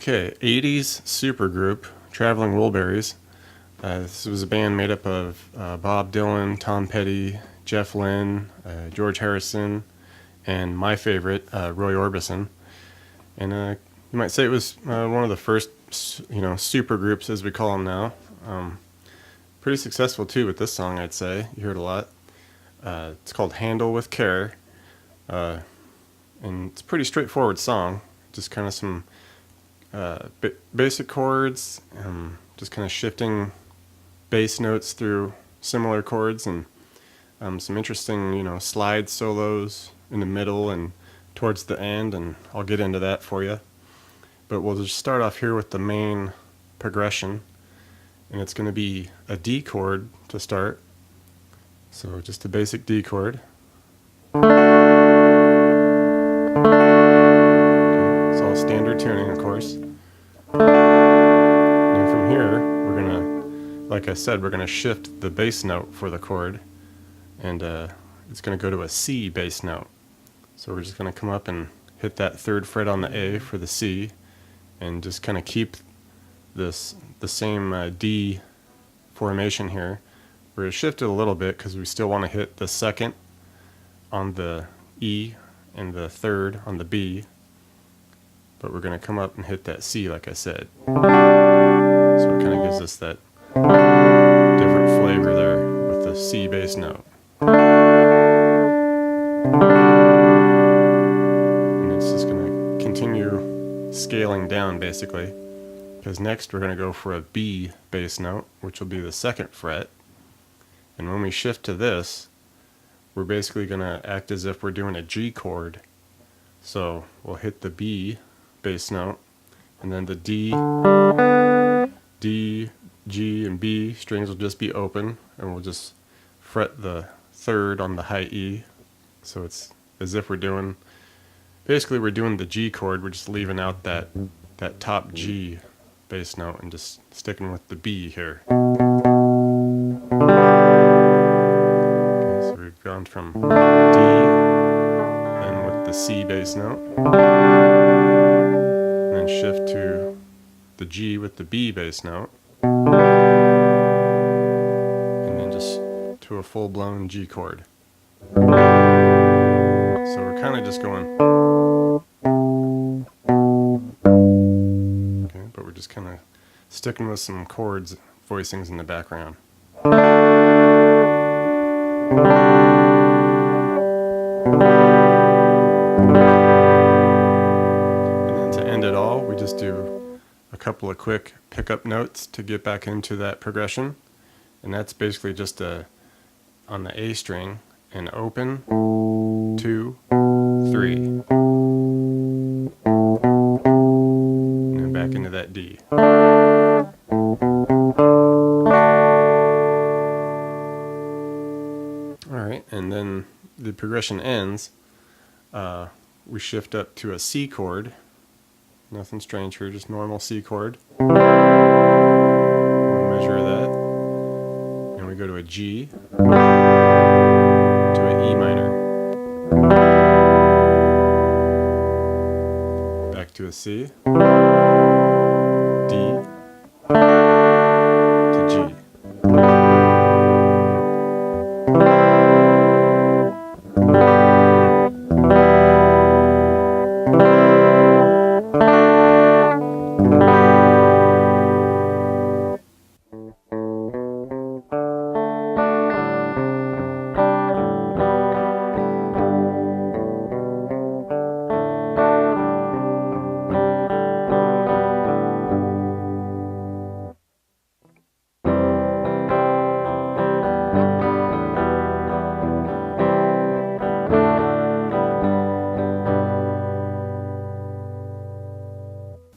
Okay, 80s supergroup, Traveling Wilburys. This was a band made up of Bob Dylan, Tom Petty, Jeff Lynne, George Harrison, and my favorite, Roy Orbison. And you might say it was one of the first, super groups as we call them now. Pretty successful too with this song, I'd say. You heard a lot. It's called "Handle with Care," and it's a pretty straightforward song. Just kind of some basic chords, just kind of shifting bass notes through similar chords, and some interesting, slide solos in the middle and towards the end, and I'll get into that for you. But we'll just start off here with the main progression, and it's going to be a D chord to start. So just a basic D chord. Okay, it's all standard tuning, of course. And from here, we're going to, like I said, we're going to shift the bass note for the chord, and it's going to go to a C bass note. So we're just going to come up and hit that third fret on the A for the C, and just kind of keep the same D formation here. We're going to shift it a little bit because we still want to hit the second on the E and the third on the B, but we're going to come up and hit that C like I said. So it kind of gives us that different flavor there with the C bass note. And it's just going to continue scaling down basically, because next we're going to go for a B bass note, which will be the second fret. And when we shift to this, we're basically going to act as if we're doing a G chord. So we'll hit the B bass note, and then the D, G, and B strings will just be open, and we'll just fret the third on the high E. So it's as if we're doing the G chord. We're just leaving out that top G bass note and just sticking with the B here. We've gone from D, then with the C bass note, and then shift to the G with the B bass note, and then just to a full-blown G chord. So we're kind of just going, okay, but we're just kind of sticking with some chords, voicings in the background. And then to end it all, we just do a couple of quick pickup notes to get back into that progression. And that's basically just on the A string, an open, 2, 3. And then back into that D. Alright, and then the progression ends. We shift up to a C chord. Nothing strange here, just normal C chord. We'll measure that. And we go to a G, to an E minor, back to a C, D, to G.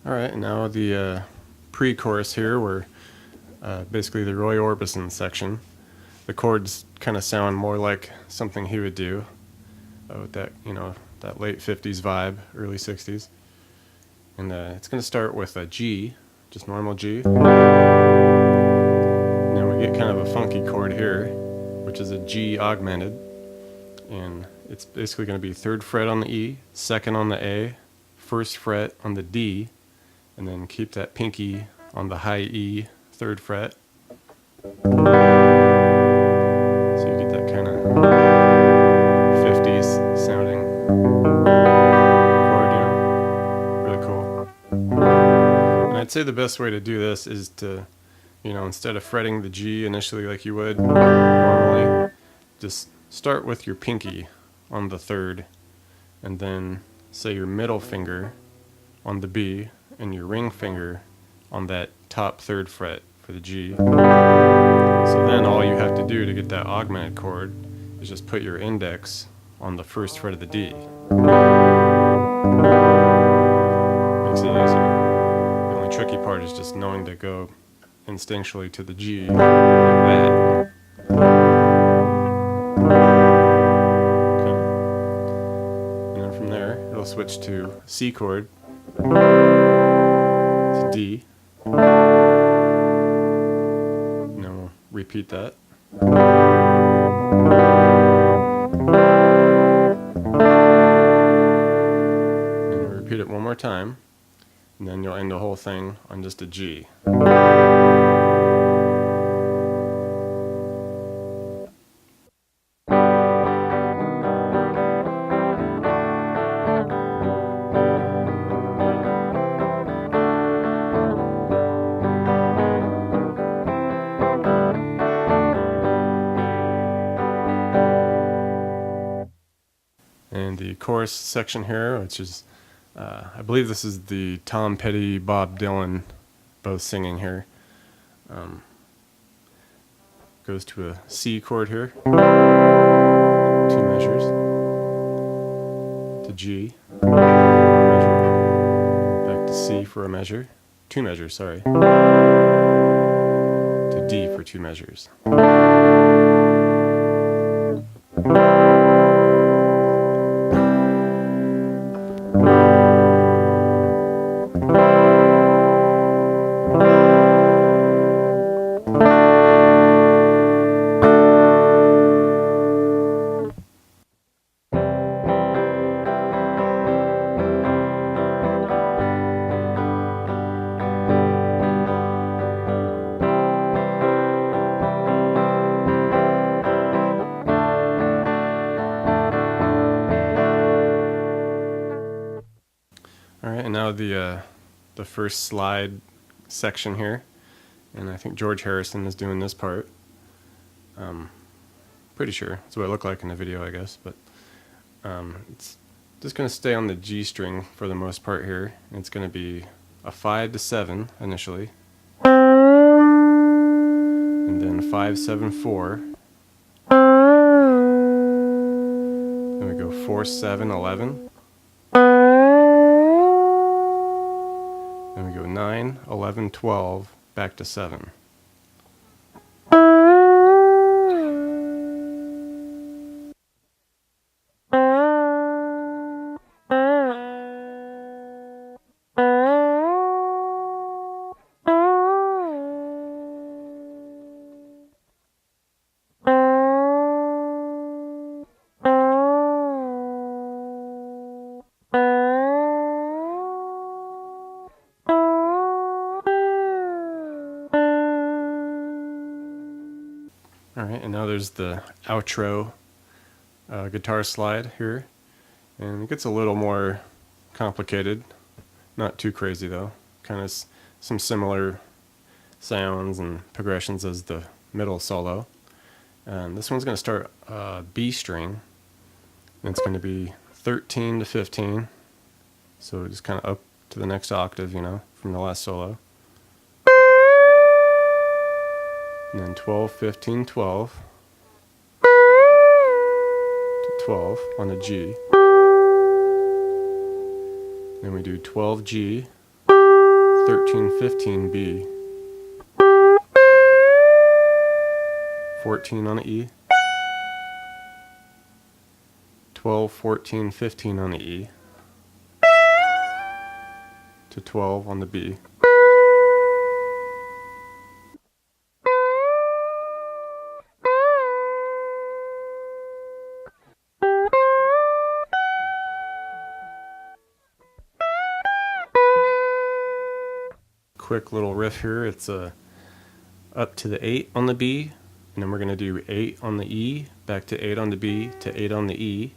Alright, and now the pre-chorus here, where basically the Roy Orbison section. The chords kind of sound more like something he would do with that, that late 50s vibe, early 60s. And it's going to start with a G, just normal G. Now we get kind of a funky chord here, which is a G augmented. And it's basically going to be third fret on the E, second on the A, first fret on the D, and then keep that pinky on the high E 3rd fret. So you get that kind of 50s sounding chord, really cool. And I'd say the best way to do this is to, instead of fretting the G initially like you would normally, just start with your pinky on the 3rd, and then say your middle finger on the B and your ring finger on that top 3rd fret for the G. So then all you have to do to get that augmented chord is just put your index on the 1st fret of the D. Makes it easier. The only tricky part is just knowing to go instinctually to the G like that. Okay. And then from there, it'll switch to C chord, to D. And then we'll repeat that. And we'll repeat it one more time. And then you'll end the whole thing on just a G. And the chorus section here, which is, I believe this is the Tom Petty, Bob Dylan, both singing here. Goes to a C chord here, 2 measures, to G, 1 measure, back to C for a measure, 2 measures, sorry, to D for 2 measures. Alright, and now the first slide section here, and I think George Harrison is doing this part. Pretty sure that's what it looked like in the video, I guess, but it's just going to stay on the G string for the most part here. It's going to be a 5 to 7 initially, and then 5 7 4. Then we go 4 7 11. Then we go 9, 11, 12, back to 7. Alright, and now there's the outro guitar slide here, and it gets a little more complicated, not too crazy though, kind of some similar sounds and progressions as the middle solo. And this one's going to start B string, and it's going to be 13 to 15, so just kind of up to the next octave, from the last solo. And then 12, 15, 12 to 12 on the G. Then we do 12 G, 13, 15 B, 14 on the E, 12, 14, 15 on the E, to 12 on the B. quick little riff here. It's up to the 8 on the B, and then we're going to do 8 on the E, back to 8 on the B, to 8 on the E,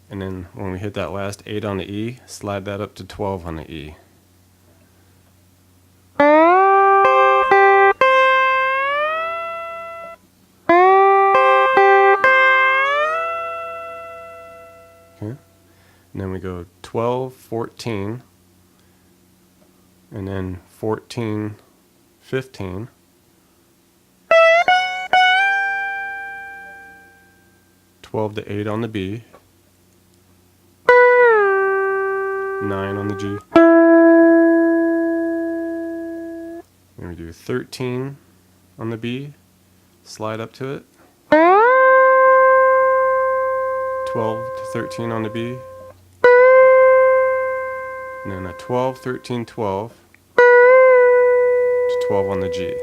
and then when we hit that last 8 on the E, slide that up to 12 on the E. Okay, and then we go 12, 14, and then 14, 15, 12 to 8 on the B, 9 on the G, then we do 13 on the B, slide up to it, 12 to 13 on the B, and then a 12, 13, 12 to 12 on the G.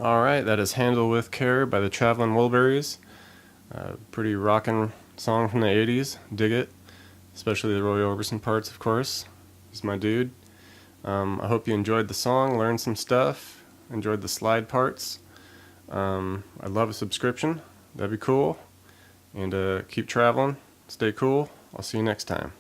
Alright, that is Handle with Care by the Traveling Wilburys. Pretty rockin' song from the 80s. Dig it. Especially the Roy Orbison parts, of course. He's my dude. I hope you enjoyed the song, learned some stuff, enjoyed the slide parts. I'd love a subscription. That'd be cool. And keep traveling. Stay cool. I'll see you next time.